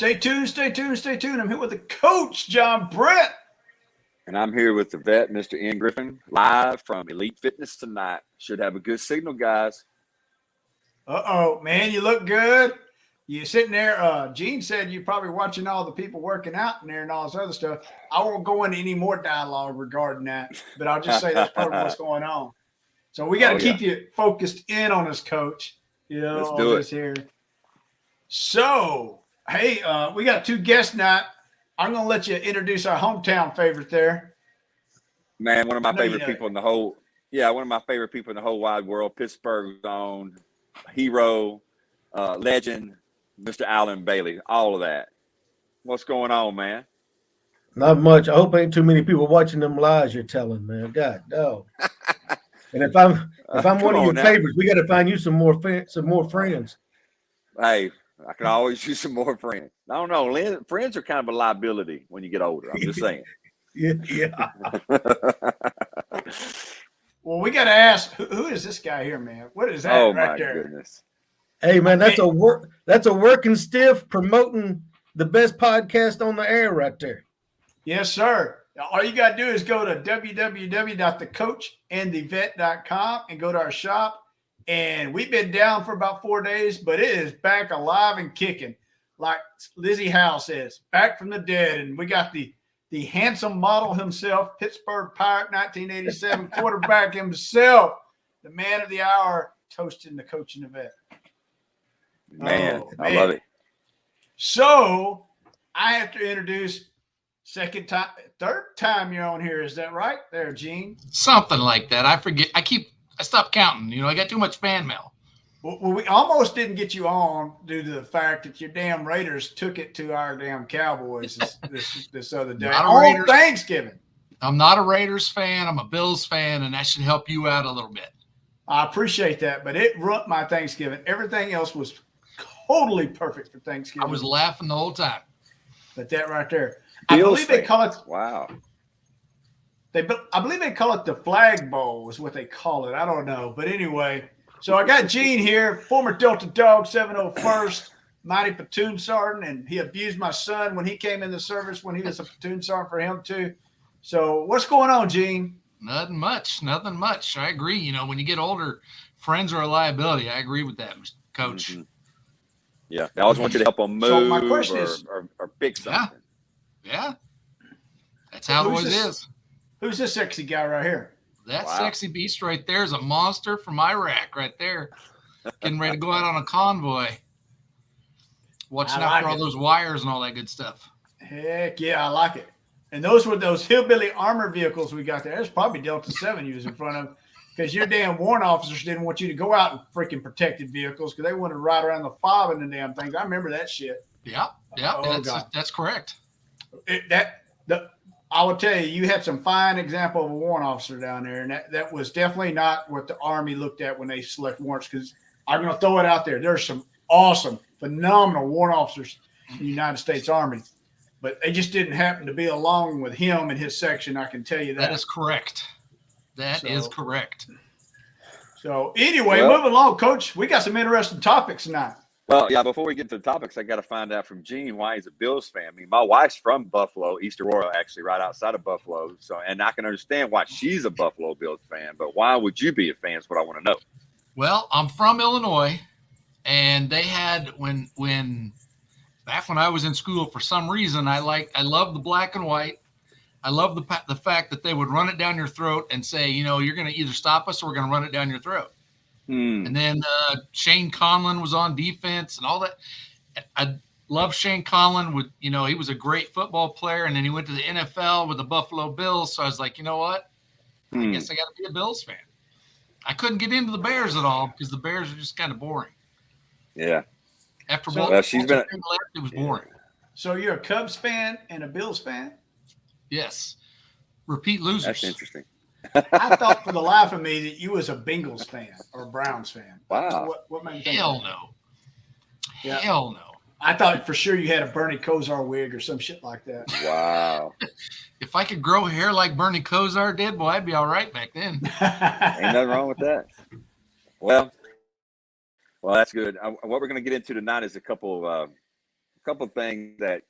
Stay tuned, stay tuned, stay tuned. I'm here with the coach, John Brett. And I'm here with the vet, Mr. Ian Griffin, live from Elite Fitness tonight. Should have a good signal, guys. Uh-oh, man, you look good. You're sitting there. Gene said you're probably watching all the people working out in there and all this other stuff. I won't go into any more dialogue regarding that, but I'll just say that's part of what's going on. So we got to keep you focused in on us, coach. You know, let's all do this it here. So, hey, we got two guests tonight. I'm going to let you introduce our hometown favorite there. Man, one of my favorite people in the whole – one of my favorite people in the whole wide world, Pittsburgh's own hero, legend, Mr. Alan Bailey, all of that. What's going on, man? Not much. I hope ain't too many people watching them lies you're telling, man. God, no. And if I'm one of your favorites, we got to find you some more friends. Hey, I can always use some more friends. I don't know. Friends are kind of a liability when you get older. I'm just saying. Yeah. Well, we got to ask, who is this guy here, man? What is that right there? Oh, my goodness. Hey, man, that's a working stiff promoting the best podcast on the air right there. Yes, sir. All you got to do is go to www.thecoachandthevet.com and go to our shop. And we've been down for about 4 days, but it is back alive and kicking. Like Lizzie Howe says, back from the dead. And we got the handsome model himself, Pittsburgh Pirate 1987 quarterback himself, the man of the hour, toasting the coach and the vet. Man, I love it. So I have to introduce third time you're on here. Is that right there, Gene? Something like that. I forget. I stopped counting. You know, I got too much fan mail. Well, we almost didn't get you on due to the fact that your damn Raiders took it to our damn Cowboys this other day on Thanksgiving. I'm not a Raiders fan. I'm a Bills fan, and that should help you out a little bit. I appreciate that, but it ruined my Thanksgiving. Everything else was totally perfect for Thanksgiving. I was laughing the whole time. But that right there. I believe they call it. Wow. I believe they call it the Flag Bowl is what they call it. I don't know. But anyway, so I got Gene here, former Delta Dog, 701st, mighty platoon sergeant, and he abused my son when he came in the service when he was a platoon sergeant for him too. So what's going on, Gene? Nothing much. I agree. You know, when you get older, friends are a liability. I agree with that, Coach. Mm-hmm. Yeah, I always want you to help them move so my question is, or fix something. Yeah. That's how it always is. Who's this sexy guy right here? That sexy beast right there is a monster from Iraq right there. Getting ready to go out on a convoy. Watching out for all those wires and all that good stuff. Heck yeah, I like it. And those were those hillbilly armor vehicles we got there. That's probably Delta 7 you was in front of, because your damn warrant officers didn't want you to go out in freaking protected vehicles because they wanted to ride around the fob in the damn things. I remember that shit. Yeah, that's correct. I will tell you, you had some fine example of a warrant officer down there, and that was definitely not what the Army looked at when they select warrants, because I'm going to throw it out there. There's some awesome, phenomenal warrant officers in the United States Army, but they just didn't happen to be along with him in his section, I can tell you that. That is correct. That is correct. So anyway, moving along, Coach, we got some interesting topics tonight. Well, yeah, before we get to the topics, I got to find out from Gene why he's a Bills fan. I mean, my wife's from Buffalo, East Aurora, actually, right outside of Buffalo. So, and I can understand why she's a Buffalo Bills fan, but why would you be a fan is what I want to know. Well, I'm from Illinois, and they had back when I was in school, for some reason, I love the black and white. I love the fact that they would run it down your throat and say, you know, you're going to either stop us or we're going to run it down your throat. And then Shane Conlon was on defense and all that. I love Shane Conlon. He was a great football player, and then he went to the NFL with the Buffalo Bills. So I was like, you know what? I guess I got to be a Bills fan. I couldn't get into the Bears at all because the Bears are just kind of boring. Yeah. After it was boring. So you're a Cubs fan and a Bills fan? Yes. Repeat losers. That's interesting. I thought for the life of me that you was a Bengals fan or a Browns fan. Wow. So what made you think Hell no. Yeah. Hell no. I thought for sure you had a Bernie Kosar wig or some shit like that. Wow. If I could grow hair like Bernie Kosar did, boy, I'd be all right back then. Ain't nothing wrong with that. Well, that's good. What we're going to get into tonight is a couple couple of things that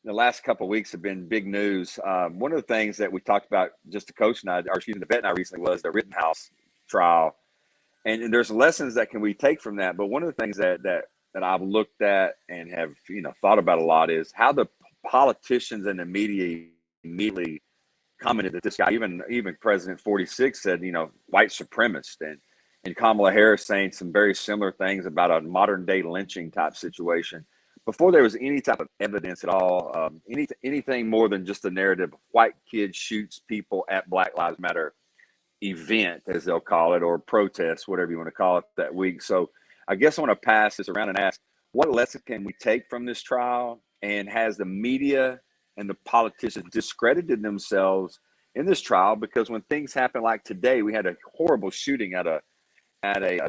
the last couple of weeks have been big news. One of the things that we talked about, just the coach and I, or excuse me, the vet and I recently, was the Rittenhouse trial. And there's lessons that can we take from that. But one of the things that I've looked at and have, thought about a lot is how the politicians and the media immediately commented that this guy, even President 46 said, white supremacist, and Kamala Harris saying some very similar things about a modern day lynching type situation before there was any type of evidence at all, anything more than just the narrative of white kid shoots people at Black Lives Matter event, as they'll call it, or protest, whatever you want to call it, that week. So I guess I want to pass this around and ask, what lesson can we take from this trial? And has the media and the politicians discredited themselves in this trial? Because when things happen like today, we had a horrible shooting at a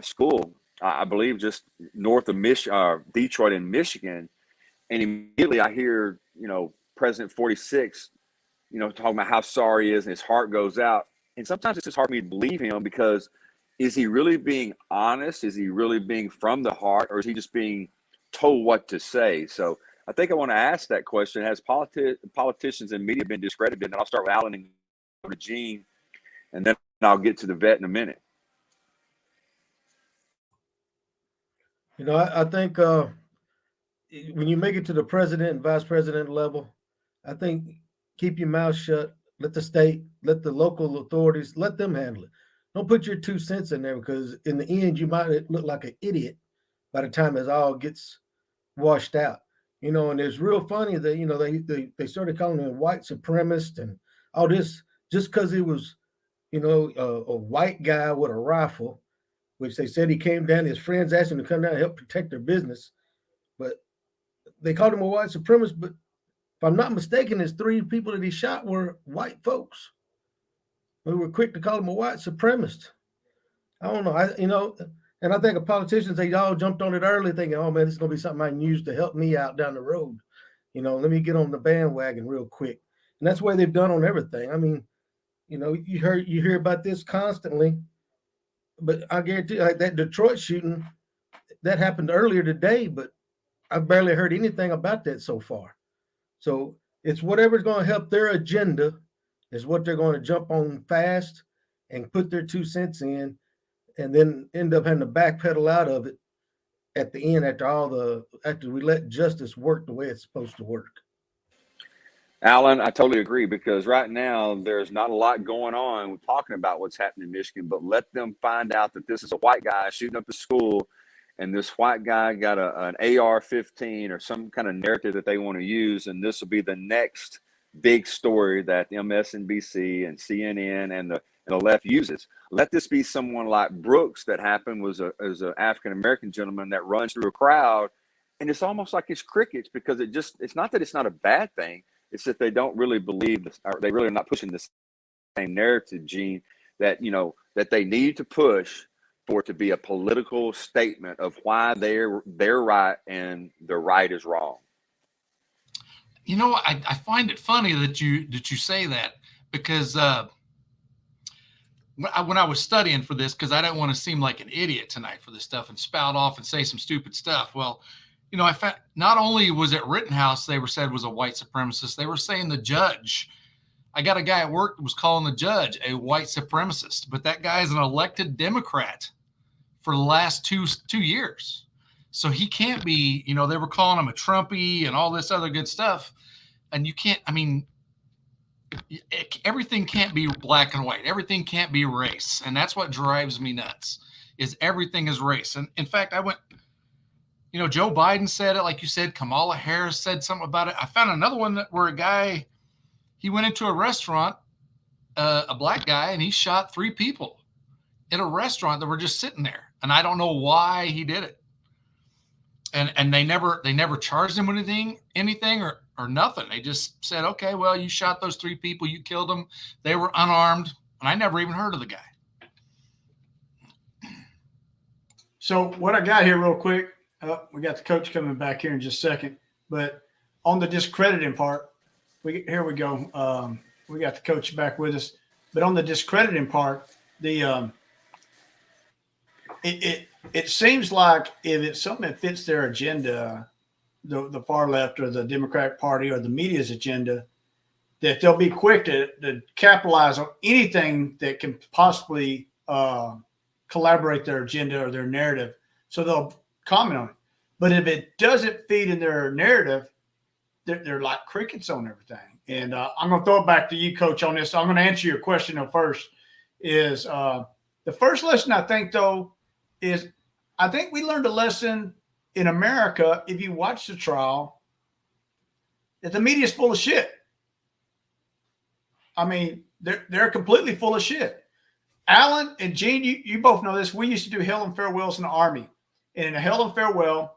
school, I believe just north of Detroit in Michigan. And immediately I hear, President 46, talking about how sorry he is and his heart goes out. And sometimes it's just hard for me to believe him, because is he really being honest? Is he really being from the heart, or is he just being told what to say? So I think I want to ask that question. Has politicians and media been discredited? And I'll start with Alan and go to Gene, and then I'll get to the vet in a minute. I think when you make it to the president and vice president level, I think keep your mouth shut. Let the state, let the local authorities, let them handle it. Don't put your 2 cents in there, because in the end, you might look like an idiot by the time it all gets washed out. And it's real funny that, they started calling him white supremacist and all this just because it was, a white guy with a rifle, which they said he came down. His friends asked him to come down and help protect their business. But they called him a white supremacist. But if I'm not mistaken, his 3 people that he shot were white folks. We were quick to call him a white supremacist. I don't know. And I think politicians, they all jumped on it early thinking, oh man, this is going to be something I can use to help me out down the road. Let me get on the bandwagon real quick. And that's the way they've done on everything. I mean, you hear about this constantly, but I guarantee like that Detroit shooting, that happened earlier today, but I've barely heard anything about that so far. So it's whatever's going to help their agenda is what they're going to jump on fast and put their 2 cents in, and then end up having to backpedal out of it at the end after we let justice work the way it's supposed to work. Alan, I totally agree, because right now there's not a lot going on. We're talking about what's happening in Michigan, but let them find out that this is a white guy shooting up the school, and this white guy got an AR-15 or some kind of narrative that they want to use, and this will be the next big story that MSNBC and CNN and the left uses. Let this be someone like Brooks that happened, was an African-American gentleman that runs through a crowd, and it's almost like it's crickets, because it's not that it's not a bad thing. It's that they don't really believe this, or they really are not pushing this same narrative, Gene, that, that they need to push for it to be a political statement of why they're right and the right is wrong. I find it funny that you say that, because when I was studying for this, because I didn't want to seem like an idiot tonight for this stuff and spout off and say some stupid stuff. Well, I found not only was it Rittenhouse they said was a white supremacist, they were saying the judge. I got a guy at work that was calling the judge a white supremacist, but that guy is an elected Democrat for the last two years. So he can't be, they were calling him a Trumpy and all this other good stuff. And you can't, everything can't be black and white. Everything can't be race. And that's what drives me nuts, is everything is race. And in fact, I went, Joe Biden said it, like you said. Kamala Harris said something about it. I found another one where a guy, he went into a restaurant, a black guy, and he shot 3 people in a restaurant that were just sitting there. And I don't know why he did it. And they never charged him with anything or nothing. They just said, okay, well, you shot those 3 people, you killed them. They were unarmed. And I never even heard of the guy. So what I got here real quick, we got the coach coming back here in just a second, but on the discrediting part, here we go. We got the coach back with us, but on the discrediting part, it seems like if it's something that fits their agenda, the far left or the Democratic Party or the media's agenda, that they'll be quick to capitalize on anything that can possibly collaborate their agenda or their narrative. So they'll comment on it. But if it doesn't feed in their narrative, they're like crickets on everything. And I'm going to throw it back to you, Coach, on this. I'm going to answer your question first. Is the first lesson, I think, though, is I think we learned a lesson in America, if you watch the trial, that the media is full of shit. I mean, they're completely full of shit. Alan and Gene, you both know this. We used to do hail and farewells in the Army. And in a hail and farewell,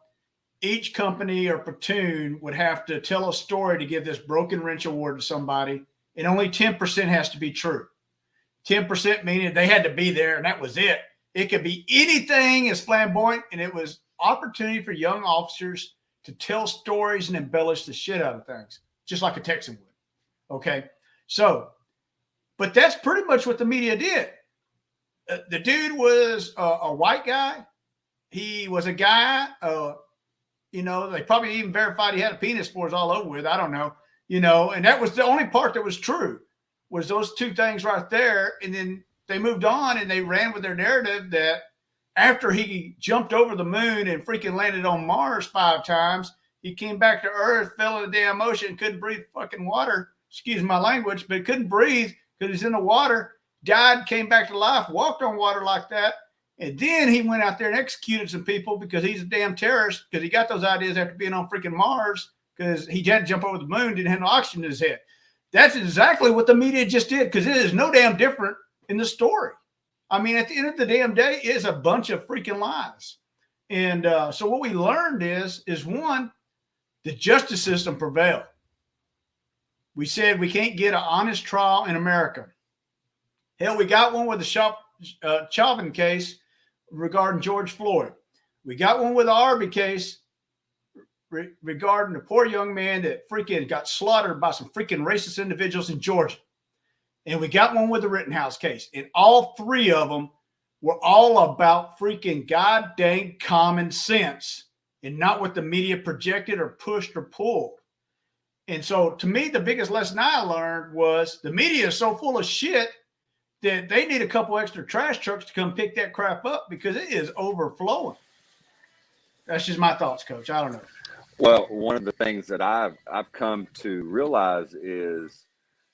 each company or platoon would have to tell a story to give this broken wrench award to somebody, and only 10% has to be true. 10% meaning they had to be there, and that was it. It could be anything as flamboyant, and it was opportunity for young officers to tell stories and embellish the shit out of things, just like a Texan would. Okay, so, but that's pretty much what the media did. The dude was a white guy. He was a guy, they probably even verified he had a penis before it was all over with. I don't know, and that was the only part that was true, was those two things right there. And then they moved on and they ran with their narrative that after he jumped over the moon and freaking landed on Mars 5 times, he came back to Earth, fell in the damn ocean, couldn't breathe fucking water. Excuse my language, but couldn't breathe because he's in the water, died, came back to life, walked on water like that. And then he went out there and executed some people because he's a damn terrorist, because he got those ideas after being on freaking Mars, because he had to jump over the moon, didn't have no oxygen in his head. That's exactly what the media just did, because it is no damn different in the story. I mean, at the end of the damn day, it's a bunch of freaking lies. And so what we learned is one, the justice system prevailed. We said we can't get an honest trial in America. Hell, we got one with the Chauvin case regarding George Floyd. We got one with the Arbery case regarding the poor young man that freaking got slaughtered by some freaking racist individuals in Georgia. And we got one with the Rittenhouse case. And all 3 of them were all about freaking goddamn common sense and not what the media projected or pushed or pulled. And so to me, the biggest lesson I learned was the media is so full of shit that they need a couple extra trash trucks to come pick that crap up, because it is overflowing. That's just my thoughts, Coach. I don't know. Well, one of the things that I've come to realize is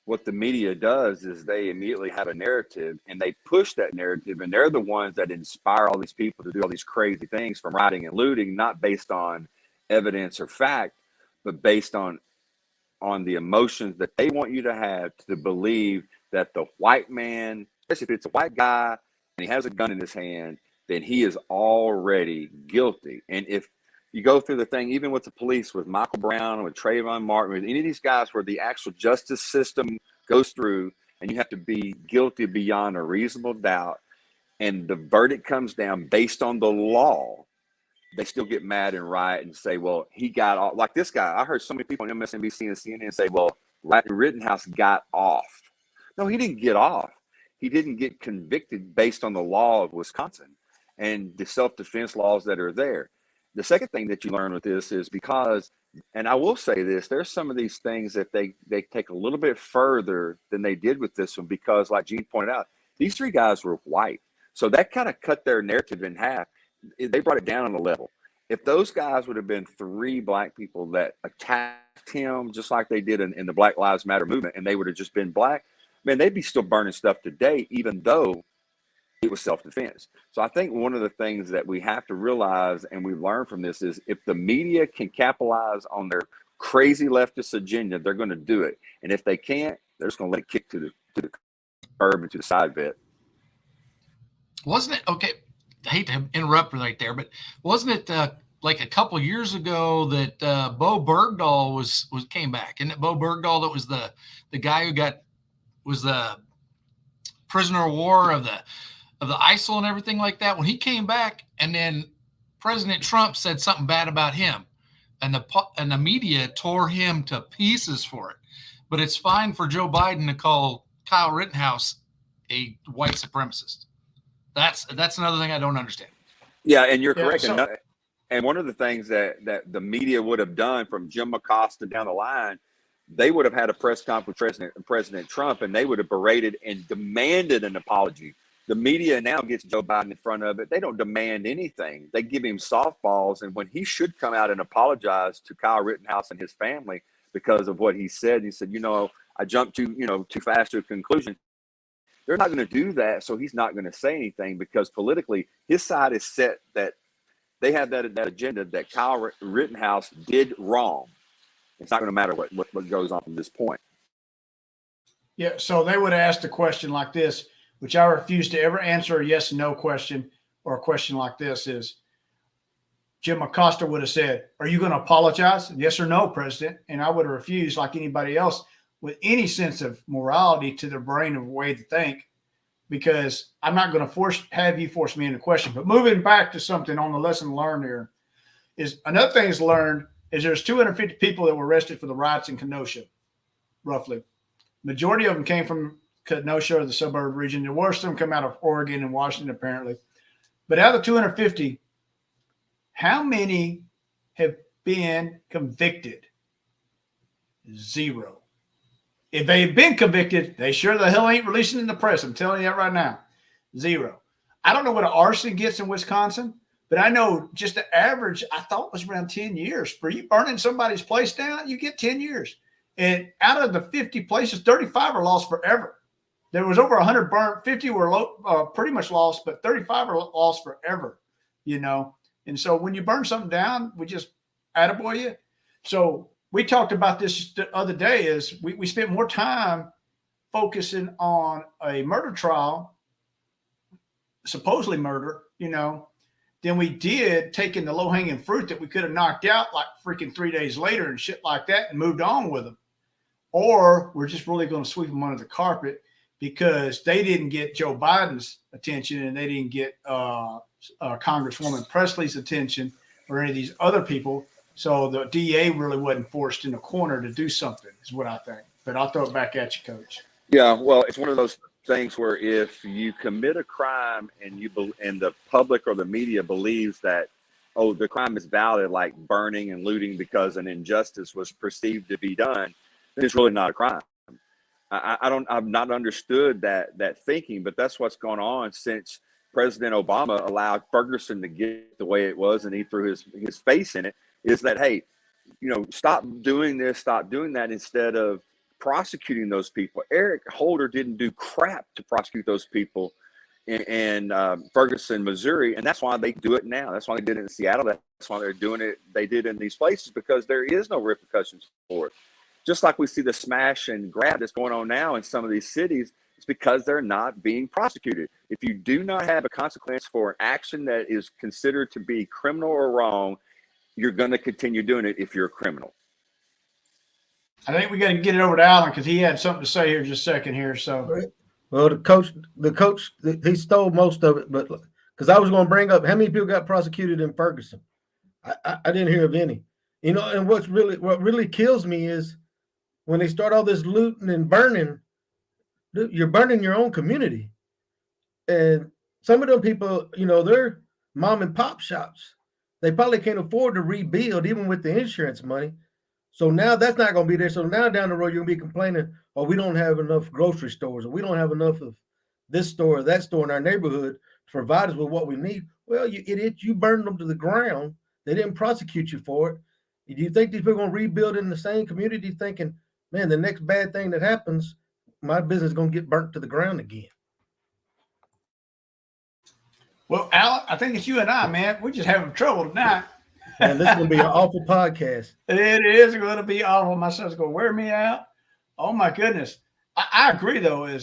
what the media does is they immediately have a narrative and they push that narrative, and they're the ones that inspire all these people to do all these crazy things, from rioting and looting, not based on evidence or fact, but based on the emotions that they want you to have to believe that the white man, especially if it's a white guy and he has a gun in his hand, then he is already guilty. And if you go through the thing, even with the police, with Michael Brown, with Trayvon Martin, with any of these guys where the actual justice system goes through and you have to be guilty beyond a reasonable doubt, and the verdict comes down based on the law, they still get mad and riot and say, well, he got off. Like this guy, I heard so many people on MSNBC and CNN say, well, Rittenhouse got off. No, he didn't get off. He didn't get convicted based on the law of Wisconsin and the self-defense laws that are there. The second thing that you learn with this is because, and I will say this, there's some of these things that they take a little bit further than they did with this one, because like Gene pointed out, these 3 guys were white. So that kind of cut their narrative in half. They brought it down on a level. If those guys would have been 3 black people that attacked him, just like they did in the Black Lives Matter movement, and they would have just been black, man, they'd be still burning stuff today, even though it was self-defense. So I think one of the things that we have to realize and we learn from this is if the media can capitalize on their crazy leftist agenda, they're going to do it. And if they can't, they're just going to let it kick to the curb and to the side bit. Wasn't it, okay, I hate to interrupt right there, but wasn't it like a couple of years ago that Bo Bergdahl was came back? Isn't it Bo Bergdahl that was the guy who was the prisoner of war of the ISIL and everything like that? When he came back, and then President Trump said something bad about him, and the media tore him to pieces for it. But it's fine for Joe Biden to call Kyle Rittenhouse a white supremacist. That's another thing I don't understand. Yeah, and you're correct. So, And one of the things that the media would have done from Jim Acosta down the line, they would have had a press conference with President Trump, and they would have berated and demanded an apology. The media now gets Joe Biden in front of it. They don't demand anything. They give him softballs. And when he should come out and apologize to Kyle Rittenhouse and his family because of what he said, I jumped too fast to a conclusion. They're not going to do that. So he's not going to say anything because politically his side is set that they have that agenda that Kyle Rittenhouse did wrong. It's not going to matter what goes on from this point. Yeah. So they would ask a question like this, which I refuse to ever answer a yes or no question, or a question like this is, Jim Acosta would have said, are you going to apologize? Yes or no, President? And I would have refused, like anybody else with any sense of morality to their brain of a way to think, because I'm not going to have you force me into question. But moving back to something on the lesson learned here is another thing is learned is there's 250 people that were arrested for the riots in Kenosha, roughly. Majority of them came from Kenosha or the suburb region. There were some come out of Oregon and Washington, apparently. But out of the 250, how many have been convicted? 0. If they've been convicted, they sure the hell ain't releasing in the press. I'm telling you that right now. 0. I don't know what an arson gets in Wisconsin, but I know just the average, I thought was around 10 years. For you burning somebody's place down, you get 10 years. And out of the 50 places, 35 are lost forever. There was over 100 burned, 50 were pretty much lost, but 35 are lost forever, And so when you burn something down, we just attaboy you. So we talked about this the other day is we spent more time focusing on a murder trial, supposedly murder, than we did taking the low-hanging fruit that we could have knocked out like freaking 3 days later and shit like that and moved on with them. Or we're just really going to sweep them under the carpet because they didn't get Joe Biden's attention and they didn't get Congresswoman Presley's attention or any of these other people. So the DA really wasn't forced in a corner to do something, is what I think. But I'll throw it back at you, Coach. Yeah, well, it's one of those things where if you commit a crime and the public or the media believes that, the crime is valid, like burning and looting because an injustice was perceived to be done, then it's really not a crime. I've not understood that thinking, but that's what's going on since President Obama allowed Ferguson to get the way it was, and he threw his face in it. Is that, hey, stop doing this, stop doing that, instead of prosecuting those people. Eric Holder didn't do crap to prosecute those people in Ferguson, Missouri, and that's why they do it now. That's why they did it in Seattle. That's why they're doing it. They did it in these places because there is no repercussions for it. Just like we see the smash and grab that's going on now in some of these cities, it's because they're not being prosecuted. If you do not have a consequence for an action that is considered to be criminal or wrong, you're going to continue doing it if you're a criminal. I think we got to get it over to Alan because he had something to say here just a second here. So, well, the coach, he stole most of it, but because I was going to bring up how many people got prosecuted in Ferguson. I didn't hear of any. And what really kills me is when they start all this looting and burning, you're burning your own community. And some of them people, they're mom and pop shops. They probably can't afford to rebuild even with the insurance money. So now that's not going to be there. So now down the road, you're going to be complaining, we don't have enough grocery stores, or we don't have enough of this store or that store in our neighborhood to provide us with what we need. Well, you idiot, you burned them to the ground. They didn't prosecute you for it. Do you think these people are going to rebuild in the same community thinking, man, the next bad thing that happens, my business is going to get burnt to the ground again? Well, Alan, I think it's you and I, man. We're just having trouble tonight. And this is going to be an awful podcast. It is going to be awful. My son's going to wear me out. Oh my goodness. I agree though. I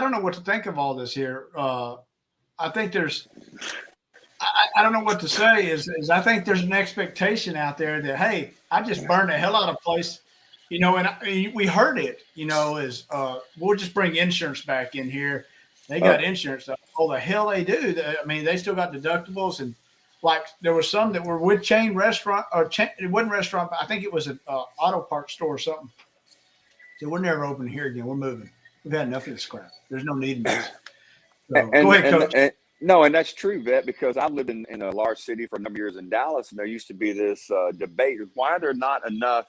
don't know what to think of all this here. I think I don't know what to say. Is I think there's an expectation out there that, hey, I just burned the hell out of a place, and we heard it. We'll just bring insurance back in here. They got insurance. Oh, the hell they do. They still got deductibles, and like there were some that were with chain restaurant it wasn't restaurant, but I think it was an auto parts store or something. So we're never opening here again. We're moving. We've had enough of this crap. There's no need in this. So, go ahead, Coach. No, and that's true, Vet, because I lived in a large city for a number of years in Dallas, and there used to be this debate: why are there not enough?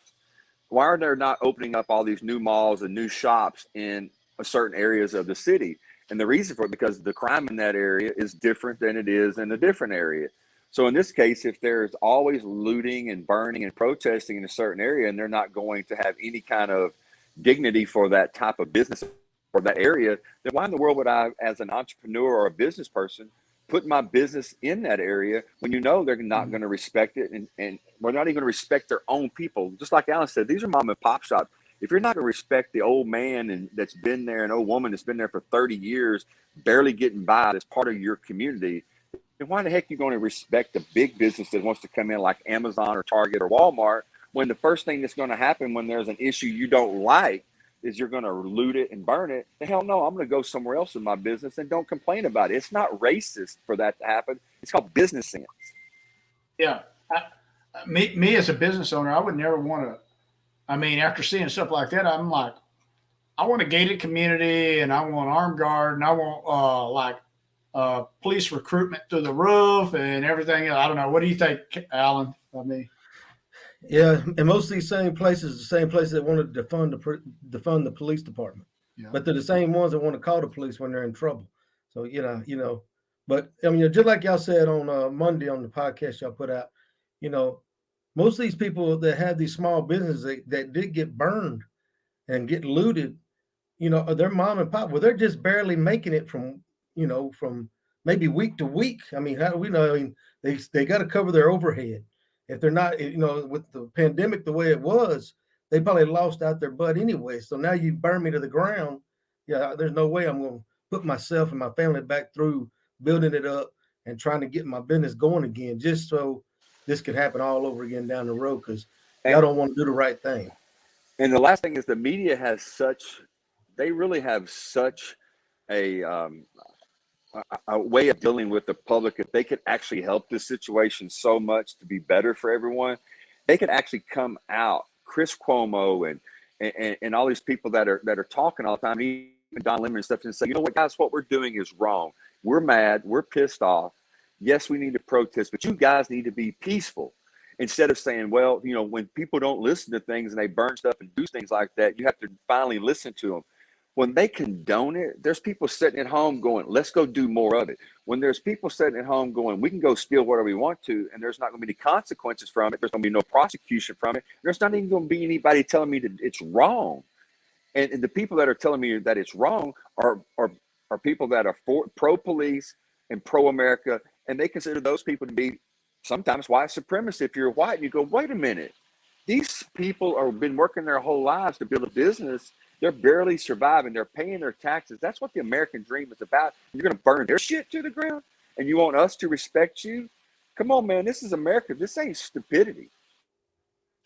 Why are they not opening up all these new malls and new shops in certain areas of the city? And the reason for it, because the crime in that area is different than it is in a different area. So in this case, if there's always looting and burning and protesting in a certain area, and they're not going to have any kind of dignity for that type of business or that area, then why in the world would I, as an entrepreneur or a business person, put my business in that area when you know they're not going to respect it, and we're not even going to respect their own people? Just like Alan said, these are mom and pop shops. If you're not going to respect the old man and that's been there, an old woman that's been there for 30 years, barely getting by, that's part of your community, then why the heck are you going to respect the big business that wants to come in like Amazon or Target or Walmart, when the first thing that's going to happen when there's an issue you don't like is you're going to loot it and burn it? The hell no, I'm going to go somewhere else in my business and don't complain about it. It's not racist for that to happen. It's called business sense. Yeah. Me as a business owner, I would never want to. I mean, after seeing stuff like that, I'm like, I want a gated community, and I want armed guard, and I want police recruitment through the roof and everything. I don't know. What do you think, Alan? I mean, Yeah, and most of these same places, the same places that want to defund the police department, yeah. but they're the same ones that want to call the police when they're in trouble. So but I mean, just like y'all said on Monday on the podcast y'all put out, most of these people that have these small businesses that did get burned and get looted, their mom and pop, well, they're just barely making it from maybe week to week. I mean, how do we know? I mean, they got to cover their overhead. If they're not, with the pandemic the way it was, they probably lost out their butt anyway. So now you burn me to the ground. Yeah, there's no way I'm going to put myself and my family back through building it up and trying to get my business going again, just so this could happen all over again down the road, because y'all don't want to do the right thing. And the last thing is, the media has they really have such a way of dealing with the public. If they could actually help this situation so much to be better for everyone, they could actually come out, Chris Cuomo and all these people that are talking all the time, even Don Lemon and stuff, and say, you know what, guys, what we're doing is wrong. We're mad. We're pissed off. Yes, we need to protest, but you guys need to be peaceful. Instead of saying, well, when people don't listen to things and they burn stuff and do things like that, you have to finally listen to them. When they condone it, there's people sitting at home going, let's go do more of it. When there's people sitting at home going, we can go steal whatever we want to, and there's not going to be any consequences from it. There's going to be no prosecution from it. There's not even going to be anybody telling me that it's wrong. And the people that are telling me that it's wrong are people that are pro-police and pro-America, and they consider those people to be sometimes white supremacists. If you're white, you go, wait a minute. These people have been working their whole lives to build a business. They're barely surviving. They're paying their taxes. That's what the American dream is about. You're going to burn their shit to the ground, and you want us to respect you? Come on, man. This is America. This ain't stupidity.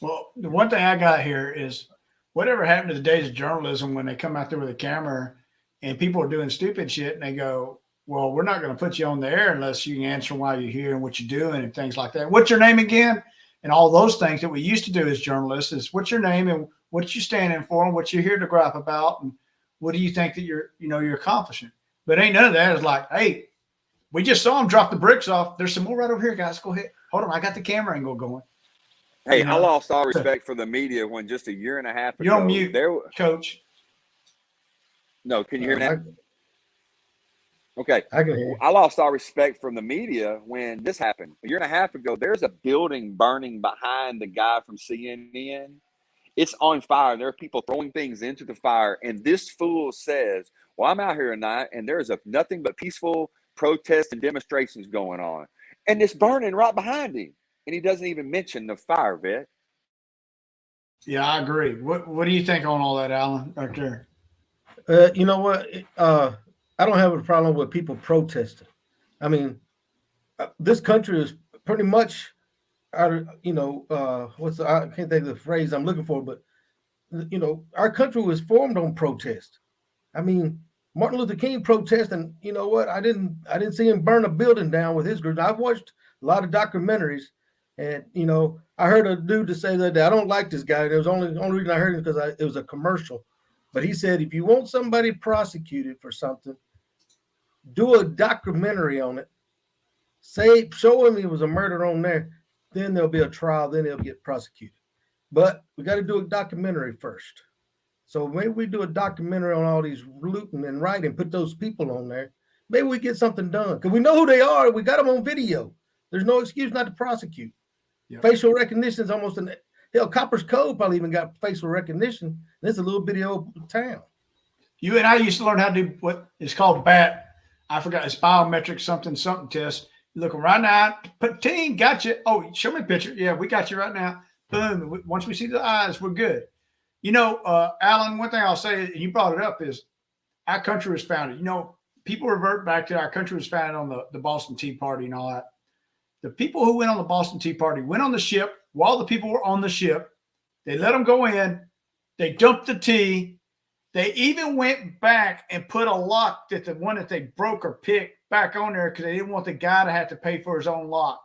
Well, the one thing I got here is, whatever happened to the days of journalism when they come out there with a camera and people are doing stupid shit, and they go, well, we're not going to put you on the air unless you can answer why you're here and what you're doing and things like that. What's your name again? And all those things that we used to do as journalists is, what's your name and what you standing for and what you're here to gripe about and what do you think that you're accomplishing? But ain't none of that. It's like, hey, we just saw him drop the bricks off. There's some more right over here, guys. Go ahead. Hold on, I got the camera angle going. Hey, I lost all respect for the media when just a year and a half ago. You're on mute, Coach. No, can you hear me now? Okay. I can hear you. I lost all respect from the media when this happened. A year and a half ago, there's a building burning behind the guy from CNN. It's on fire. There are people throwing things into the fire. And this fool says, well, I'm out here tonight, and there's nothing but peaceful protests and demonstrations going on. And it's burning right behind him. And he doesn't even mention the fire, Vet. Yeah, I agree. What do you think on all that, Alan, right there? You know what? I don't have a problem with people protesting. I mean, this country is pretty much, I can't think of the phrase I'm looking for, but, our country was formed on protest. I mean, Martin Luther King protested, and you know what? I didn't see him burn a building down with his group. I've watched a lot of documentaries, and, I heard a dude to say that I don't like this guy. And it was only reason I heard it because it was a commercial. But he said, if you want somebody prosecuted for something, do a documentary on it. Show him it was a murder on there. Then there'll be a trial. Then he'll get prosecuted. But we got to do a documentary first. So maybe we do a documentary on all these looting and rioting, put those people on there. Maybe we get something done because we know who they are. We got them on video. There's no excuse not to prosecute. Yep. Facial recognition is almost hell, Copper's Cove probably even got facial recognition. It's a little bitty old town. You and I used to learn how to do what is called BAT. I forgot, it's biometric something test. You look right now, put team, got you. Oh, show me a picture. Yeah, we got you right now. Boom. Once we see the eyes, we're good. You know, Alan, one thing I'll say, and you brought it up, is our country was founded. You know, people revert back to our country was founded on the Boston Tea Party and all that. The people who went on the Boston Tea Party went on the ship while the people were on the ship. They let them go in. They dumped the tea. They even went back and put a lock that the one that they broke or picked back on there because they didn't want the guy to have to pay for his own lock.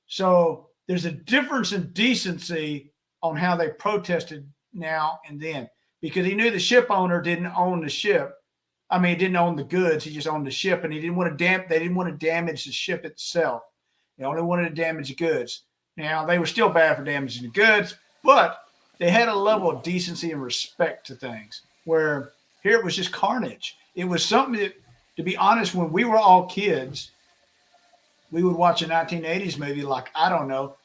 So there's a difference in decency on how they protested now and then, because he knew the ship owner didn't own the ship. I mean, he didn't own the goods. He just owned the ship, and he didn't want to they didn't want to damage the ship itself. They only wanted to damage the goods. Now, they were still bad for damaging the goods, but they had a level of decency and respect to things, where here it was just carnage. It was something that, to be honest, when we were all kids, we would watch a 1980s movie like, I don't know,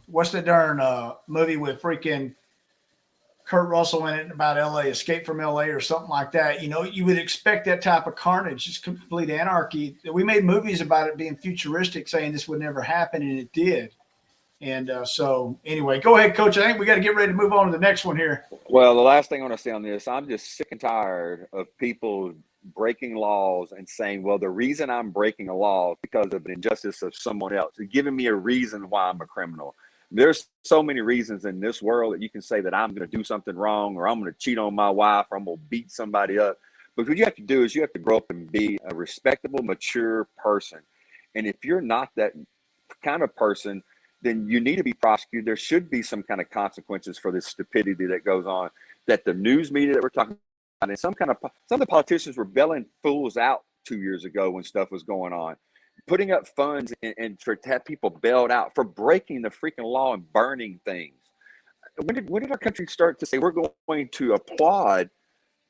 what's the darn movie with freaking Kurt Russell in it about LA, Escape from LA or something like that. You know, you would expect that type of carnage, just complete anarchy. We made movies about it being futuristic, saying this would never happen, and it did. And so anyway, go ahead, Coach. I think we got to get ready to move on to the next one here. Well, the last thing I want to say on this, I'm just sick and tired of people breaking laws and saying, well, the reason I'm breaking a law is because of an injustice of someone else. You're giving me a reason why I'm a criminal. There's so many reasons in this world that you can say that I'm going to do something wrong, or I'm going to cheat on my wife, or I'm going to beat somebody up. But what you have to do is you have to grow up and be a respectable, mature person. And if you're not that kind of person, then you need to be prosecuted. There should be some kind of consequences for this stupidity that goes on, that the news media that we're talking about, and some of the politicians were bailing fools out 2 years ago when stuff was going on, putting up funds and to have people bailed out for breaking the freaking law and burning things. When did our country start to say we're going to applaud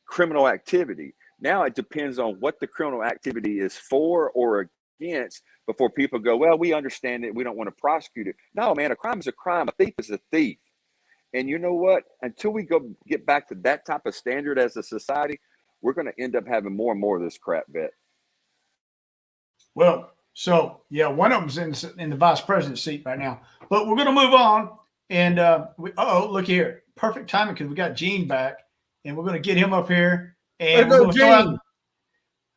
criminal activity? Now it depends on what the criminal activity is for or against before people go, well, we understand it, we don't want to prosecute it. No, man, a crime is a crime. A thief is a thief. And you know what? Until we get back to that type of standard as a society, we're going to end up having more and more of this crap, Bet. Well, so yeah, one of them's in the vice president seat right now. But we're going to move on. And look here, perfect timing, because we got Gene back, and we're going to get him up here. And we're going to throw out.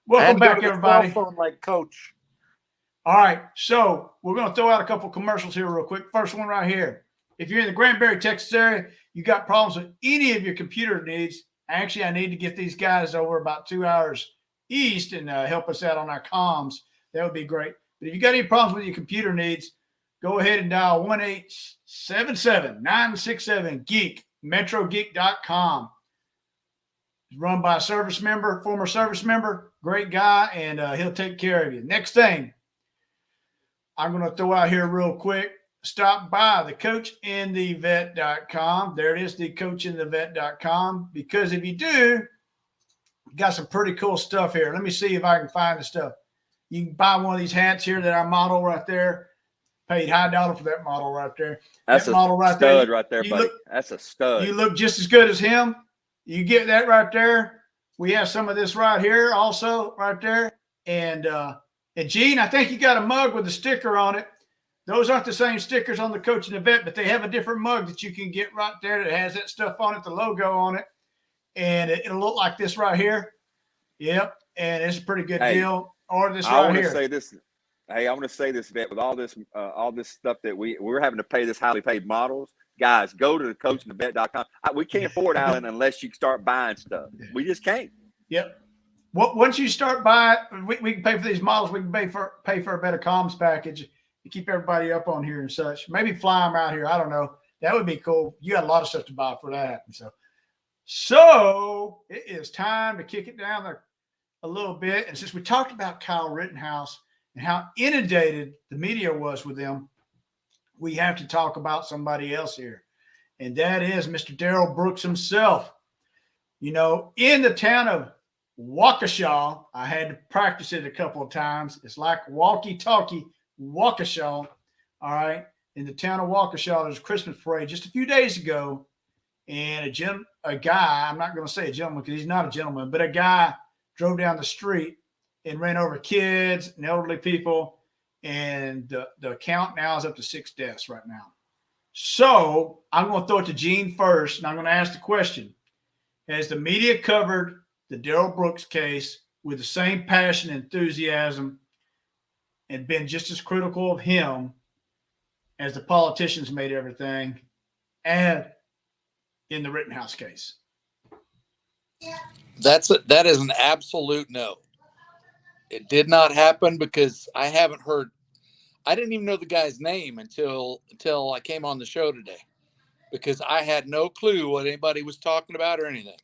Welcome back, everybody. Phone like Coach. All right, so we're going to throw out a couple commercials here real quick. First one right here. If you're in the Granbury, Texas area, you got problems with any of your computer needs. Actually, I need to get these guys over about 2 hours east and help us out on our comms. That would be great. But if you got any problems with your computer needs, go ahead and dial 1-877-967-GEEK, metrogeek.com. It's run by a service member, former service member, great guy, and he'll take care of you. Next thing I'm going to throw out here real quick. Stop by thecoachandthevet.com. There it is, thecoachandthevet.com. Because if you do, you got some pretty cool stuff here. Let me see if I can find the stuff. You can buy one of these hats here that I model right there. Paid high dollar for that model right there. That's that a model right stud there. right there, buddy. That's a stud. You look just as good as him. You get that right there. We have some of this right here also right there. And Gene, I think you got a mug with a sticker on it. Those aren't the same stickers on the Coach and the Vet, but they have a different mug that you can get right there that has that stuff on it, the logo on it. And it'll look like this right here. Yep. And it's a pretty good deal. Or this right here. I want to say this, Vet, with all this stuff that we're having to pay this highly paid models. Guys, go to thecoachandthevet.com. We can't afford Alan unless you start buying stuff. We just can't. Yep. Once you start buying, we can pay for these models. We can pay for a better comms package to keep everybody up on here and such. Maybe fly them out here. I don't know. That would be cool. You got a lot of stuff to buy for that. So it is time to kick it down the a little bit, and since we talked about Kyle Rittenhouse and how inundated the media was with them, we have to talk about somebody else here, and that is Mr. Darrell Brooks himself. You know, in the town of Waukesha, I had to practice it a couple of times. It's like walkie-talkie, Waukesha. All right. In the town of Waukesha, there's a Christmas parade just a few days ago. And a guy, I'm not going to say a gentleman because he's not a gentleman, but a guy drove down the street and ran over kids and elderly people. And the count now is up to 6 deaths right now. So I'm going to throw it to Gene first, and I'm going to ask the question. Has the media covered the Darrell Brooks case with the same passion and enthusiasm and been just as critical of him as the politicians made everything and in the Rittenhouse case? That is an absolute no. It did not happen because I haven't heard. I didn't even know the guy's name until I came on the show today, because I had no clue what anybody was talking about or anything.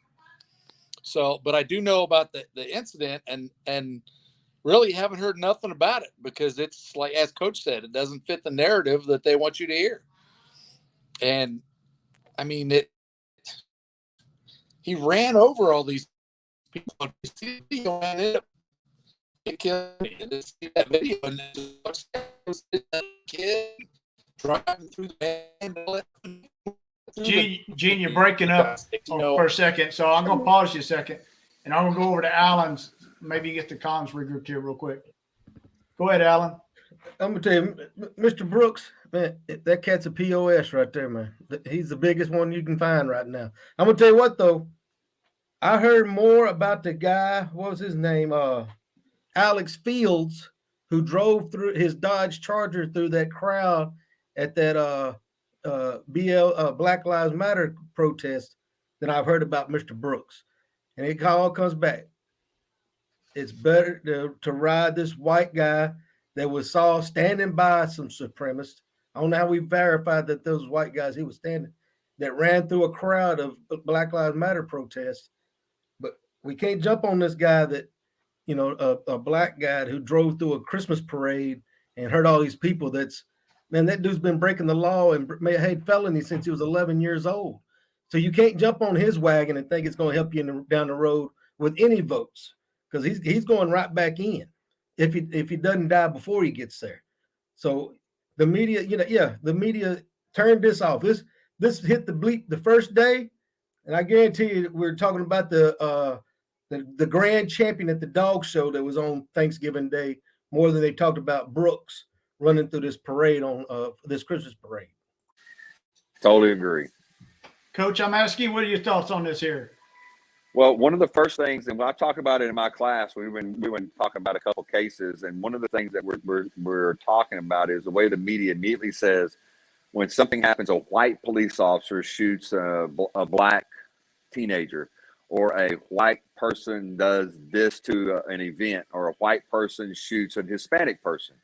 So, but I do know about the incident, and really haven't heard nothing about it because it's like, as Coach said, it doesn't fit the narrative that they want you to hear. And I mean, he ran over all these people. That video, and that kid driving through the van. Gene, you're breaking up for a second, so I'm going to pause you a second, and I'm going to go over to Alan's. Maybe you get the comms regrouped here real quick. Go ahead, Alan. I'm going to tell you, Mr. Brooks, man, that cat's a POS right there, man. He's the biggest one you can find right now. I'm going to tell you what, though. I heard more about the guy, what was his name? Alex Fields, who drove through his Dodge Charger through that crowd at that Black Lives Matter protest than I've heard about Mr. Brooks. And it all comes back. It's better to ride this white guy that was saw standing by some supremacists. I don't know how we verified that those white guys he was standing that ran through a crowd of Black Lives Matter protests. But we can't jump on this guy that, you know, a black guy who drove through a Christmas parade and hurt all these people. Man, that dude's been breaking the law and made felonies since he was 11 years old. So you can't jump on his wagon and think it's going to help you down the road with any votes, because he's going right back in if he doesn't die before he gets there. So the media, the media turned this off. This hit the bleep the first day, and I guarantee you we're talking about the grand champion at the dog show that was on Thanksgiving Day more than they talked about Brooks running through this parade on this Christmas parade. Totally agree. Coach, I'm asking, what are your thoughts on this here? Well, one of the first things, and when I talk about it in my class, we were talking about a couple cases, and one of the things that we're talking about is the way the media immediately says when something happens, a white police officer shoots a black teenager, or a white person does this to an event, or a white person shoots a Hispanic person.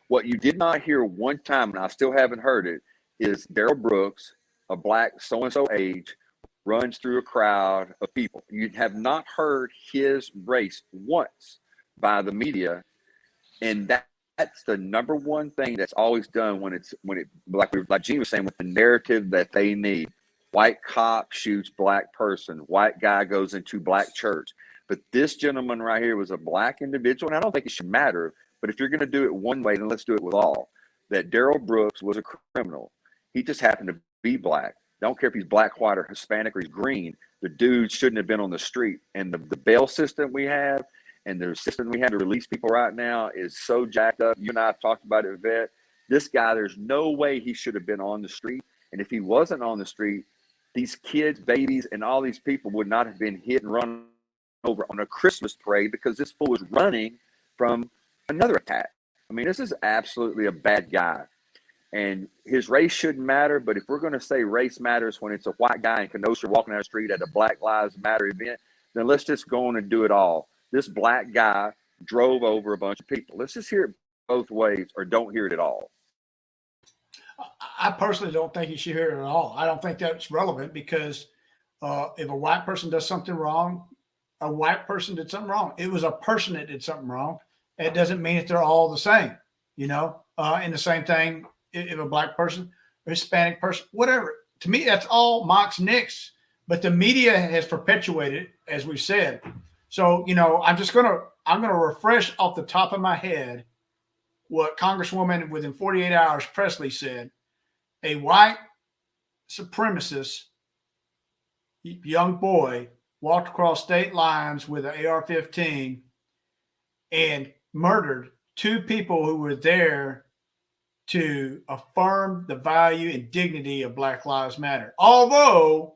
What you did not hear one time, and I still haven't heard it, is Darrell Brooks, a black so-and-so age, runs through a crowd of people. You have not heard his race once by the media, and that's the number one thing that's always done when it like Gene was saying, with the narrative that they need. White cop shoots black person. White guy goes into black church. But this gentleman right here was a black individual, and I don't think it should matter. But if you're going to do it one way, then let's do it with all. That Darrell Brooks was a criminal. He just happened to be black. Don't care if he's black, white, or Hispanic, or he's green. The dude shouldn't have been on the street. And the bail system we have and the system we have to release people right now is so jacked up. You and I have talked about it, Vet. This guy, there's no way he should have been on the street. And if he wasn't on the street, these kids, babies, and all these people would not have been hit and run over on a Christmas parade because this fool was running from another attack. I mean, this is absolutely a bad guy. And his race shouldn't matter, but if we're going to say race matters when it's a white guy in Kenosha walking down the street at a Black Lives Matter event, then let's just go on and do it all. This black guy drove over a bunch of people. Let's just hear it both ways, or don't hear it at all. I personally don't think you should hear it at all. I don't think that's relevant because if a white person does something wrong, a white person did something wrong. It was a person that did something wrong. It doesn't mean that they're all the same, and the same thing if a black person or Hispanic person, whatever. To me, that's all Mox Nix. But the media has perpetuated it, as we've said. So, I'm gonna refresh off the top of my head what Congresswoman within 48 hours Presley said. A white supremacist young boy walked across state lines with an AR-15 and murdered two people who were there to affirm the value and dignity of Black Lives Matter. Although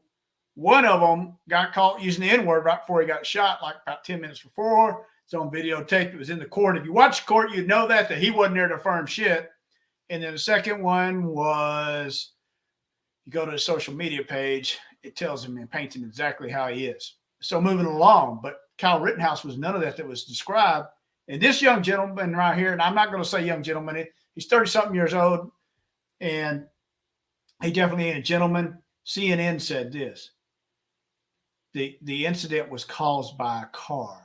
one of them got caught using the N-word right before he got shot, like about 10 minutes before. It's on videotape. It was in the court. If you watch the court, you'd know that he wasn't there to affirm shit. And then the second one was, you go to the social media page, it tells him and paints him exactly how he is. So moving along, but Kyle Rittenhouse was none of that was described. And this young gentleman right here, and I'm not going to say young gentleman, he's 30-something years old, and he definitely ain't a gentleman. CNN said this. The incident was caused by a car.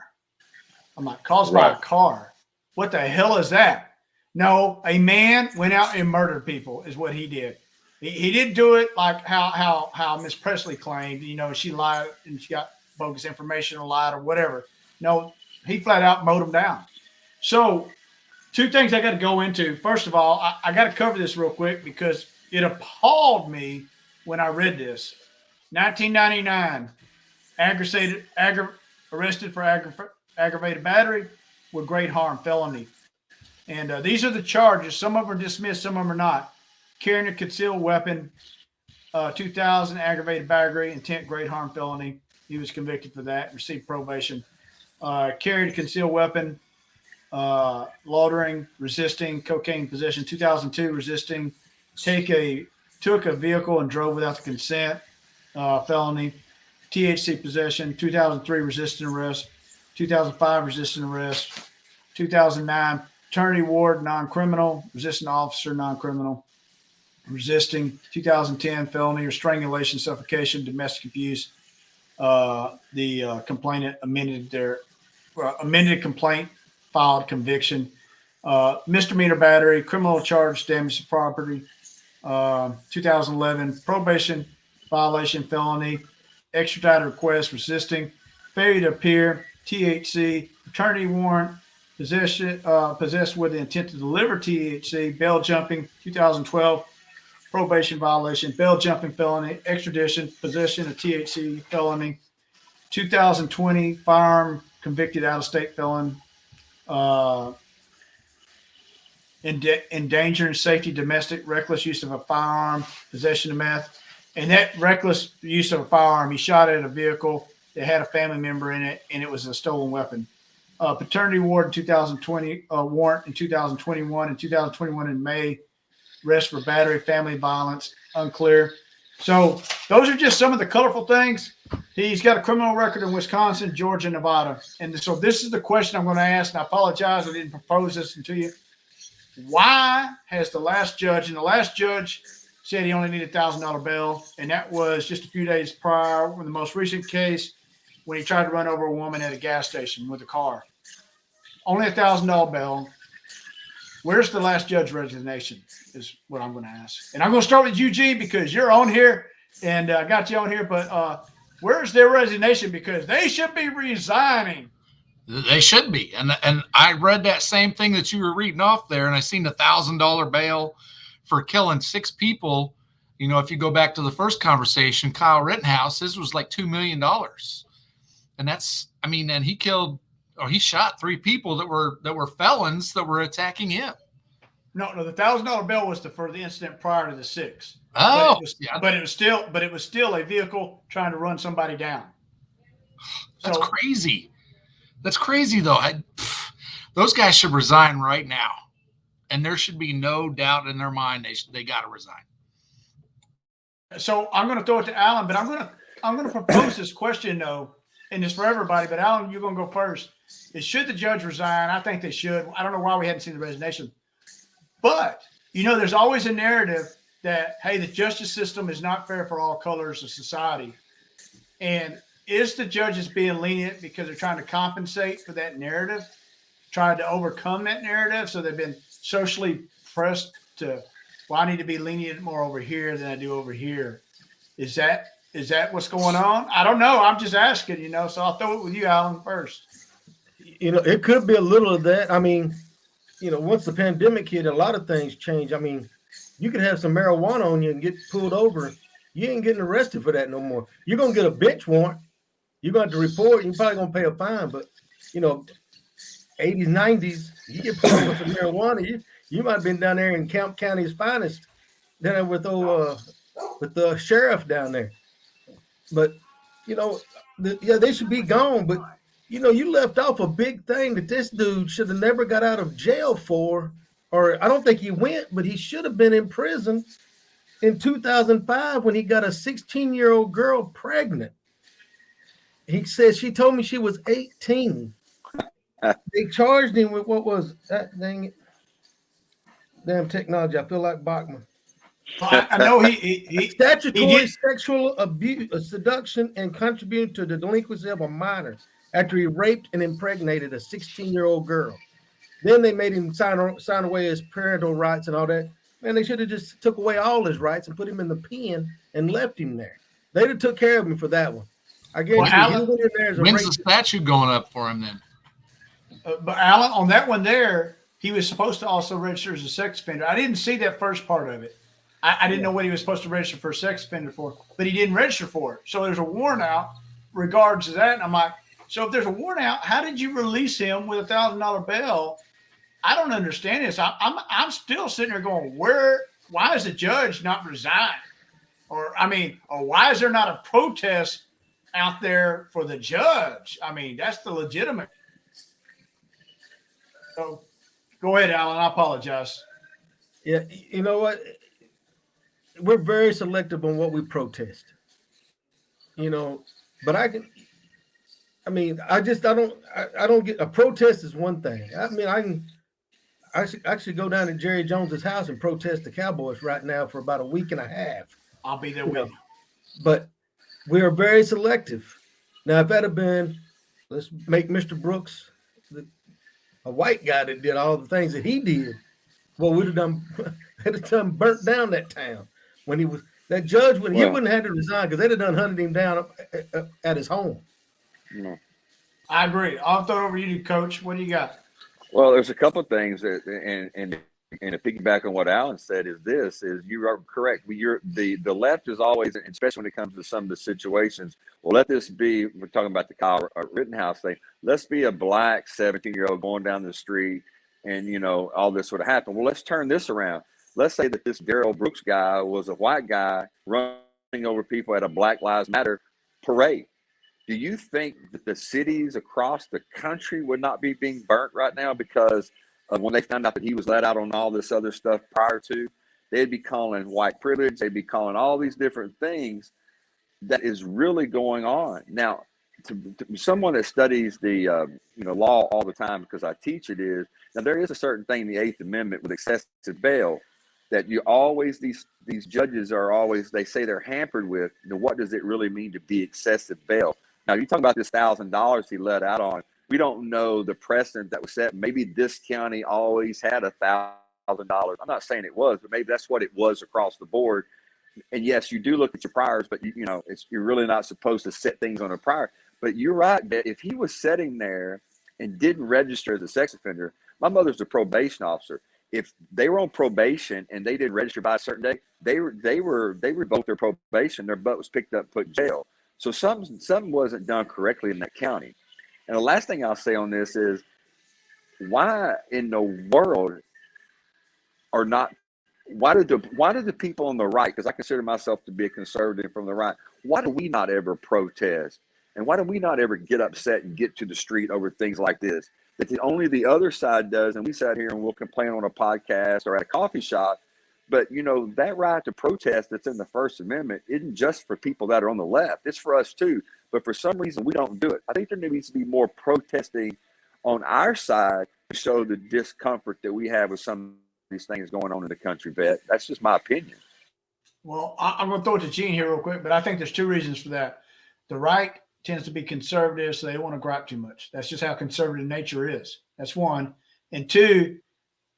I'm like, caused by a car? What the hell is that? No, a man went out and murdered people is what he did. He didn't do it like how Miss Presley claimed, she lied and she got bogus information or lied or whatever. No, he flat out mowed them down. So two things I got to go into. First of all, I got to cover this real quick because it appalled me when I read this. 1999, arrested for aggravated battery with great harm felony. And these are the charges. Some of them are dismissed, some of them are not. Carrying a concealed weapon, 2000 aggravated battery, intent great harm felony. He was convicted for that, received probation. Carried a concealed weapon, loitering, resisting, cocaine possession, 2002 resisting, took a vehicle and drove without the consent, felony. THC possession, 2003 resisting arrest, 2005 resisting arrest, 2009 attorney ward non-criminal, resisting officer non-criminal, resisting, 2010 felony or strangulation, suffocation, domestic abuse. The complainant amended complaint, filed conviction, misdemeanor battery, criminal charge, damage to property, 2011 probation violation, felony, extradited request, resisting, failure to appear, THC, attorney warrant, possessed with the intent to deliver THC, bail jumping, 2012 probation violation, bail jumping felony, extradition, possession of THC felony, 2020 firearm convicted out-of-state felon, endangering safety, domestic, reckless use of a firearm, possession of meth. And that reckless use of a firearm, he shot at a vehicle that had a family member in it, and it was a stolen weapon. Paternity ward in 2020, warrant in 2021, and 2021 in May, arrest for battery, family violence, unclear. So those are just some of the colorful things. He's got a criminal record in Wisconsin, Georgia, Nevada. And so this is the question I'm going to ask, and I apologize I didn't propose this to you. Why has the last judge said he only needed $1,000 bail, and that was just a few days prior in the most recent case when he tried to run over a woman at a gas station with a car. Only $1,000 bail. Where's the last judge resignation is what I'm going to ask. And I'm going to start with Eugene because you're on here, and I got you on here, but where's their resignation? Because they should be resigning. They should be. And I read that same thing that you were reading off there, and I seen $1,000 bail for killing 6 people. If you go back to the first conversation, Kyle Rittenhouse, his was like $2 million. And and he shot 3 people that were felons that were attacking him. No, the $1,000 bail was for the incident prior to the 6. Oh, but it was still a vehicle trying to run somebody down. That's crazy. That's crazy, though. Those guys should resign right now, and there should be no doubt in their mind they got to resign. So I'm going to throw it to Alan, but I'm going to propose this question though, and it's for everybody. But Alan, you're going to go first. Should the judge resign? I think they should. I don't know why we hadn't seen the resignation, but there's always a narrative that, hey, the justice system is not fair for all colors of society, and is the judges being lenient because they're trying to compensate for that narrative, trying to overcome that narrative? So they've been socially pressed to, well, I need to be lenient more over here than I do over here. Is that what's going on? I don't know. I'm just asking, so I'll throw it with you, Alan, first. It could be a little of that. I mean, once the pandemic hit, a lot of things changed. I mean, you could have some marijuana on you and get pulled over. You ain't getting arrested for that no more. You're going to get a bench warrant. You're going to have to report. You're probably going to pay a fine. But, 80s, 90s, you get pulled over for marijuana, you might have been down there in Kemp County's finest, down there with the sheriff down there. But, they should be gone. But, you left off a big thing that this dude should have never got out of jail for, or I don't think he went, but he should have been in prison in 2005 when he got a 16-year-old girl pregnant. He says, she told me she was 18. They charged him with what was that? Dang it. Damn technology. I feel like Bachman. Well, I know he statutory sexual abuse, seduction, and contributing to the delinquency of a minor after he raped and impregnated a 16-year-old girl. Then they made him sign away his parental rights and all that. Man, they should have just took away all his rights and put him in the pen and left him there. They'd have took care of him for that one. I guarantee Alan, when's the statute going up for him then? But Alan, on that one there, he was supposed to also register as a sex offender. I didn't see that first part of it. I didn't know what he was supposed to register for a sex offender for, but he didn't register for it. So there's a warrant out regards to that. And I'm like, so if there's a warrant out, how did you release him with $1,000 bail? I don't understand this. I'm still sitting there going, why is the judge not resigned? Or why is there not a protest out there for the judge? I mean, that's the legitimate. So go ahead, Alan. I apologize. Yeah, you know what? We're very selective on what we protest. But I don't get a protest is one thing. I should go down to Jerry Jones's house and protest the Cowboys right now for about a week and a half. I'll be there with you. But we are very selective. Now, if that had been, let's make Mr. Brooks a white guy that did all the things that he did, well, we'd have done burnt down that town when he was that judge. He wouldn't have had to resign because they'd have done hunted him down at his home. No. I agree. I'll throw it over to you, Coach. What do you got? Well, there's a couple of things that, and to piggyback on what Alan said is you are correct. The left is always, especially when it comes to some of the situations. Well, let this be. We're talking about the Kyle Rittenhouse thing. Let's be a black 17-year-old going down the street, and all this would have happened. Well, let's turn this around. Let's say that this Darrell Brooks guy was a white guy running over people at a Black Lives Matter parade. Do you think that the cities across the country would not be being burnt right now because of when they found out that he was let out on all this other stuff prior to? They'd be calling white privilege. They'd be calling all these different things that is really going on. Now, to someone that studies the law all the time, because I teach it, is now there is a certain thing in the Eighth Amendment with excessive bail that you always these judges are always, they say they're hampered with. What does it really mean to be excessive bail? Now, you talk about this $1,000 he let out on. We don't know the precedent that was set. Maybe this county always had $1,000. I'm not saying it was, but maybe that's what it was across the board. And yes, you do look at your priors, but you're really not supposed to set things on a prior. But you're right that if he was sitting there and didn't register as a sex offender, my mother's a probation officer. If they were on probation and they didn't register by a certain day, they revoked their probation. Their butt was picked up, put in jail. So something wasn't done correctly in that county. And the last thing I'll say on this is, why in the world why do the people on the right, because I consider myself to be a conservative from the right, why do we not ever protest? And why do we not ever get upset and get to the street over things like this? That only the other side does, and we sat here and we'll complain on a podcast or at a coffee shop. But, that right to protest that's in the First Amendment isn't just for people that are on the left. It's for us too. But for some reason, we don't do it. I think there needs to be more protesting on our side to show the discomfort that we have with some of these things going on in the country, Vet. That's just my opinion. Well, I'm going to throw it to Gene here real quick, but I think there's two reasons for that. The right tends to be conservative, so they don't want to gripe too much. That's just how conservative nature is. That's one. And two,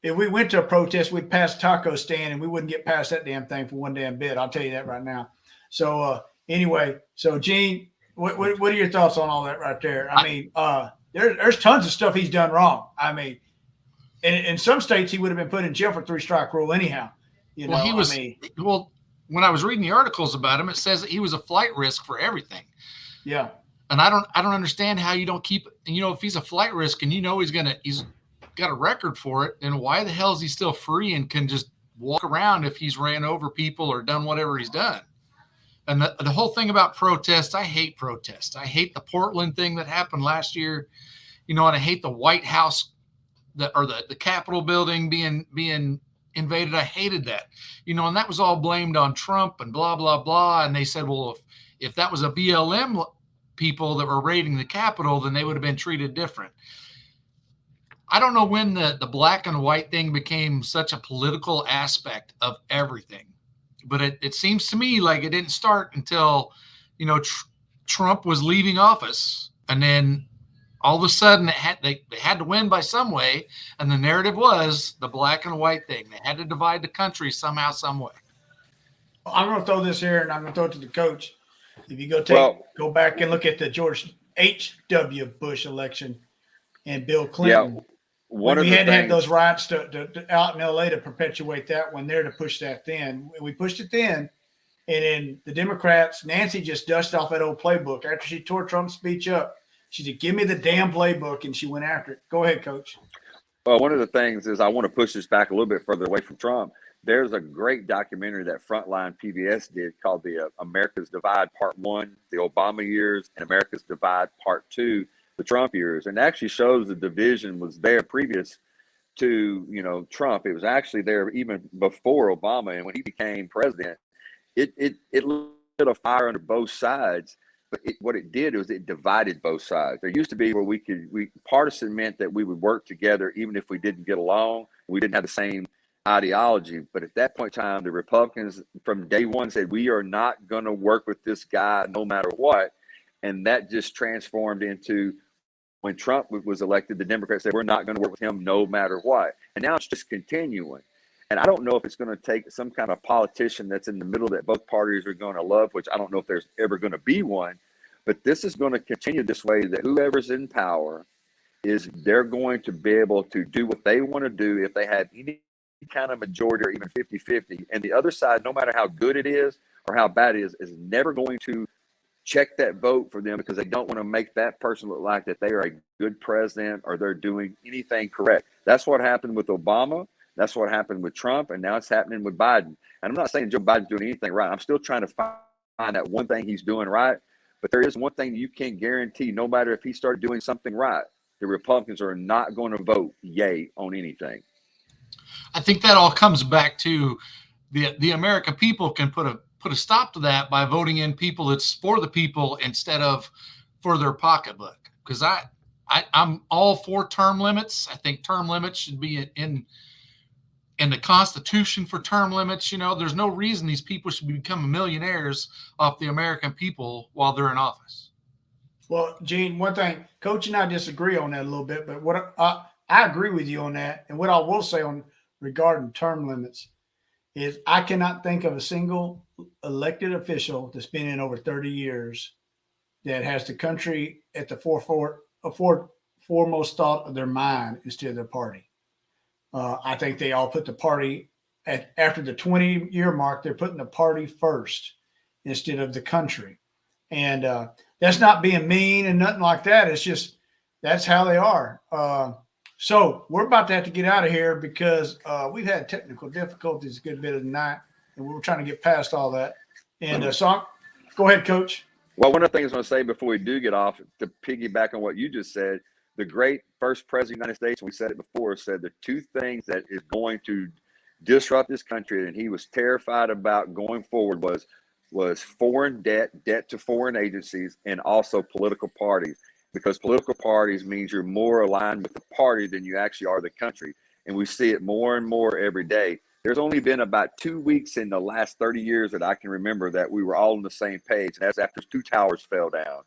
if we went to a protest, we'd pass a taco stand and we wouldn't get past that damn thing for one damn bit. I'll tell you that right now. So anyway, so Gene, what are your thoughts on all that right there? I mean, there's tons of stuff he's done wrong. I mean, in some states he would have been put in jail for 3-strike rule anyhow. You know, well, when I was reading the articles about him, it says that he was a flight risk for everything. Yeah. And I don't understand how you don't keep, if he's a flight risk and he's got a record for it, then why the hell is he still free and can just walk around if he's ran over people or done whatever he's done? And the whole thing about protests, I hate protests. I hate the Portland thing that happened last year, and I hate the White House the Capitol building being invaded. I hated that, and that was all blamed on Trump and blah, blah, blah. And they said, well, if that was a BLM people that were raiding the Capitol, then they would have been treated different. I don't know when the black and white thing became such a political aspect of everything, but it seems to me like it didn't start until, Trump was leaving office, and then all of a sudden they had to win by some way, and the narrative was the black and white thing. They had to divide the country somehow, some way. I'm going to throw this here, and I'm going to throw it to the coach. If you go back and look at the George H.W. Bush election and Bill Clinton. Yeah. We had to have those riots to out in L.A. to perpetuate that one there, to push that thin. We pushed it thin, and then the Democrats, Nancy just dusted off that old playbook. After she tore Trump's speech up, she said, give me the damn playbook, and she went after it. Go ahead, Coach. Well, one of the things is I want to push this back a little bit further away from Trump. There's a great documentary that Frontline PBS did called the America's Divide Part 1, the Obama years, and America's Divide Part 2, the Trump years, and actually shows the division was there previous to Trump. It was actually there even before Obama, and when he became president, it lit a fire under both sides. But what it did was it divided both sides. There used to be where partisan meant that we would work together even if we didn't get along, we didn't have the same ideology. But at that point in time, the Republicans from day one said, we are not going to work with this guy no matter what, and that just transformed into, when Trump was elected, the Democrats said, we're not going to work with him no matter what. And now it's just continuing. And I don't know if it's going to take some kind of politician that's in the middle that both parties are going to love, which I don't know if there's ever going to be one. But this is going to continue this way, that whoever's in power they're going to be able to do what they want to do if they have any kind of majority or even 50-50. And the other side, no matter how good it is or how bad it is never going to check that vote for them, because they don't want to make that person look like that they are a good president or they're doing anything correct. That's what happened with Obama. That's what happened with Trump. And now it's happening with Biden. And I'm not saying Joe Biden's doing anything right. I'm still trying to find that one thing he's doing right. But there is one thing you can guarantee, no matter if he started doing something right, the Republicans are not going to vote yay on anything. I think that all comes back to the American people can put a stop to that by voting in people that's for the people instead of for their pocketbook. Because I'm all for term limits. I think term limits should be in the Constitution for term limits. There's no reason these people should become millionaires off the American people while they're in office. Well, Gene, one thing, Coach and I disagree on that a little bit, but what I agree with you on that. And what I will say on regarding term limits is I cannot think of a single elected official that's been in over 30 years that has the country at the foremost thought of their mind instead of their party. I think they all put the party after the 20-year mark. They're putting the party first instead of the country. And that's not being mean and nothing like that. It's just, that's how they are. So we're about to have to get out of here because we've had technical difficulties a good bit of the night, and we were trying to get past all that. And so go ahead, Coach. Well, one of the things I want to say before we do get off, to piggyback on what you just said, the great first president of the United States, we said it before, said the two things that is going to disrupt this country, and he was terrified about going forward, was foreign debt to foreign agencies, and also political parties. Because political parties means you're more aligned with the party than you actually are the country. And we see it more and more every day. There's only been about 2 weeks in the last 30 years that I can remember that we were all on the same page. And that's after two towers fell down.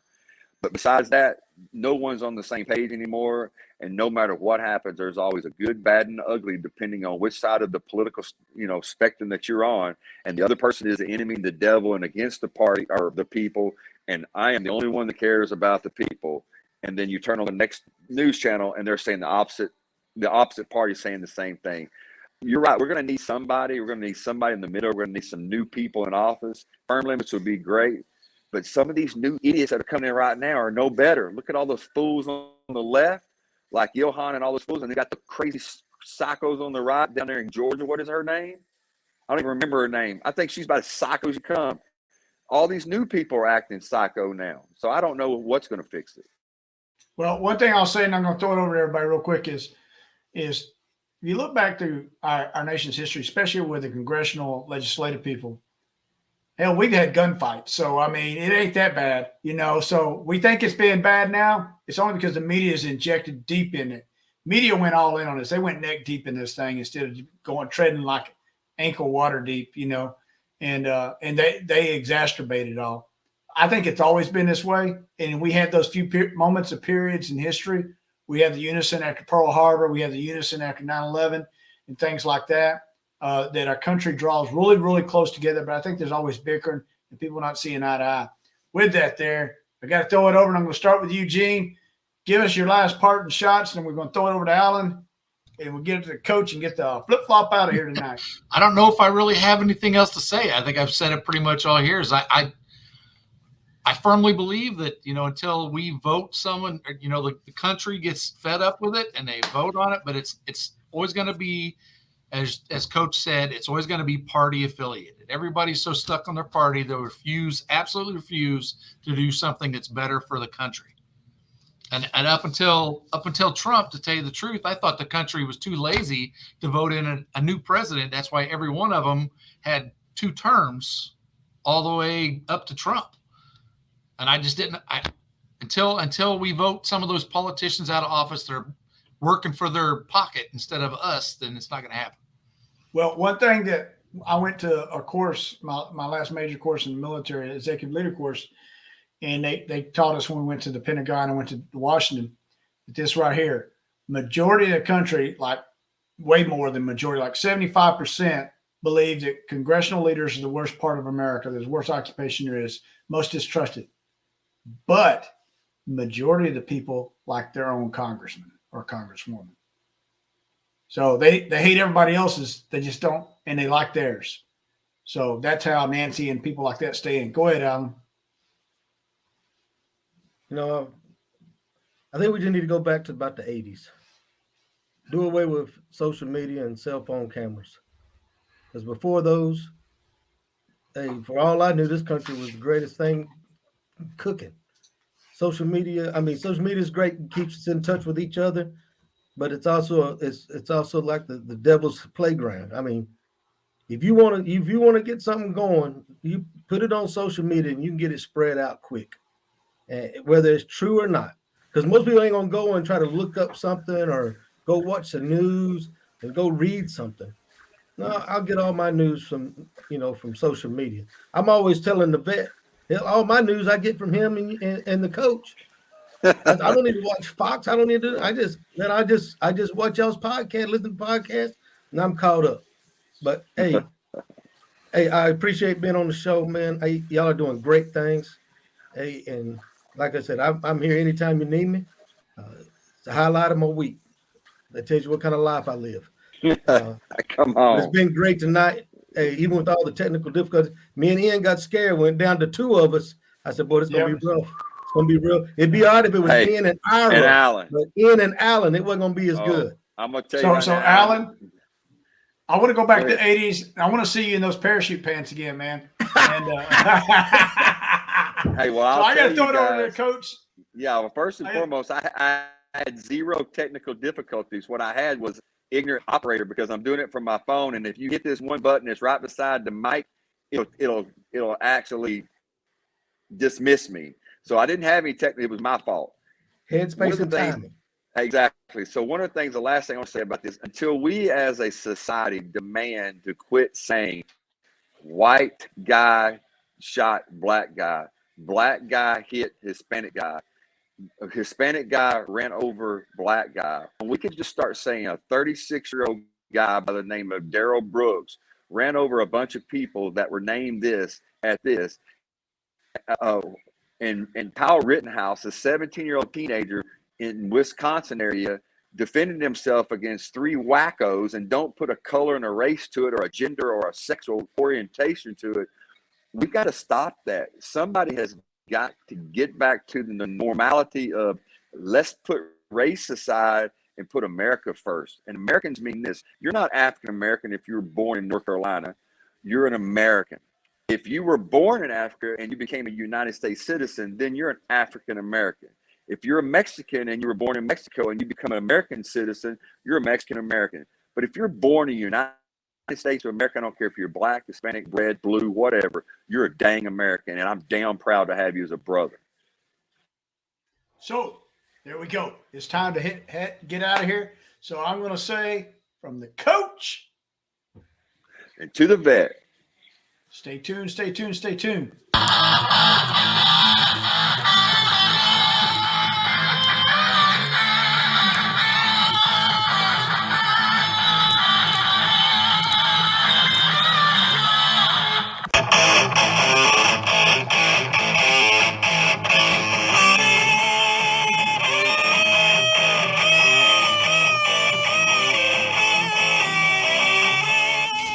But besides that, no one's on the same page anymore. And no matter what happens, there's always a good, bad, and ugly, depending on which side of the political, spectrum that you're on. And the other person is the enemy, the devil, and against the party or the people. And I am the only one that cares about the people. And then you turn on the next news channel, and they're saying the opposite. The opposite party saying the same thing. You're right. We're going to need somebody. We're going to need somebody in the middle. We're going to need some new people in office. Term limits would be great. But some of these new idiots that are coming in right now are no better. Look at all those fools on the left, like Johan and all those fools. And they got the crazy psychos on the right down there in Georgia. What is her name? I don't even remember her name. I think she's about as psycho as you come. All these new people are acting psycho now. So I don't know what's going to fix it. Well, one thing I'll say, and I'm going to throw it over to everybody real quick, is if you look back through our nation's history, especially with the congressional legislative people, hell, we've had gunfights. So, I mean, it ain't that bad, So we think it's being bad now. It's only because the media is injected deep in it. Media went all in on this. They went neck deep in this thing instead of treading like ankle water deep, and they exacerbated it all. I think it's always been this way. And we had those few moments of periods in history. We have the unison after Pearl Harbor. We have the unison after 9/11 and things like that. That our country draws really, really close together. But I think there's always bickering and people not seeing eye to eye. With that there, I got to throw it over, and I'm going to start with Eugene. Give us your last parting shots, and we're going to throw it over to Alan, and we'll get it to the coach and get the flip-flop out of here tonight. I don't know if I really have anything else to say. I think I've said it pretty much all here. I firmly believe that, until we vote someone, the country gets fed up with it and they vote on it, but it's always going to be, as Coach said, it's always going to be party affiliated. Everybody's so stuck on their party, they'll absolutely refuse to do something that's better for the country. And up until Trump, to tell you the truth, I thought the country was too lazy to vote in a new president. That's why every one of them had 2 terms all the way up to Trump. And I just didn't. Until we vote some of those politicians out of office, they're working for their pocket instead of us, then it's not going to happen. Well, one thing that I went to a course, my last major course in the military, executive leader course, and they taught us when we went to the Pentagon and went to Washington, this right here, majority of the country, like way more than majority, like 75% believe that congressional leaders are the worst part of America. There's the worst occupation there is, most distrusted. But majority of the people like their own congressman or congresswoman. So they hate everybody else's. They just don't, and they like theirs. So that's how Nancy and people like that stay in. Go ahead, Alan. I think we just need to go back to about the 80s. Do away with social media and cell phone cameras. Because before those, for all I knew, this country was the greatest thing cooking. Social media is great, it keeps us in touch with each other, but it's also like the devil's playground. I mean, if you want to get something going, you put it on social media and you can get it spread out quick, whether it's true or not. Because most people ain't gonna go and try to look up something or go watch the news and go read something. No, I'll get all my news from social media. I'm always telling the vet, all my news I get from him and the coach. I don't need to watch Fox. I don't need to. I just watch y'all's podcast, listen to podcasts, and I'm caught up. But hey, I appreciate being on the show, man. Hey, y'all are doing great things. Hey, and like I said, I'm here anytime you need me. It's a highlight of my week. That tells you what kind of life I live. Come on. It's been great tonight. Hey, even with all the technical difficulties, me and Ian got scared. Went down to 2 of us. I said, "Boy, it's gonna be rough. It's gonna be real. It'd be odd if it was Ian and Ira, and Alan. But Ian and Alan, it wasn't gonna be as good." I'm gonna tell you. So Alan, I want to go back to the 80s. I want to see you in those parachute pants again, man. And, hey, well, I got to throw it over there, Coach. Yeah, well, first and foremost, I had 0 technical difficulties. What I had was ignorant operator because I'm doing it from my phone, and if you hit this one button, it's right beside the mic. It'll actually dismiss me. So I didn't have any technical. It was my fault. Headspace and timing. Exactly. So one of the things, the last thing I want to say about this, until we as a society demand to quit saying white guy shot black guy hit Hispanic guy, a Hispanic guy ran over black guy. And we could just start saying a 36-year-old guy by the name of Darrell Brooks ran over a bunch of people that were named this at this. And Kyle Rittenhouse, a 17-year-old teenager in Wisconsin area, defended himself against 3 wackos and don't put a color and a race to it or a gender or a sexual orientation to it. We've got to stop that. Somebody has got to get back to the normality of let's put race aside and put America first. And Americans mean this. You're not African American if you were born in North Carolina. You're an American. If you were born in Africa and you became a United States citizen, then you're an African American. If you're a Mexican and you were born in Mexico and you become an American citizen, you're a Mexican American. But if you're born in the United States of America, I don't care if you're black, Hispanic, red, blue, whatever, you're a dang American. And I'm damn proud to have you as a brother. So there we go. It's time to get out of here. So I'm going to say from the coach And to the vet. Stay tuned, stay tuned, stay tuned.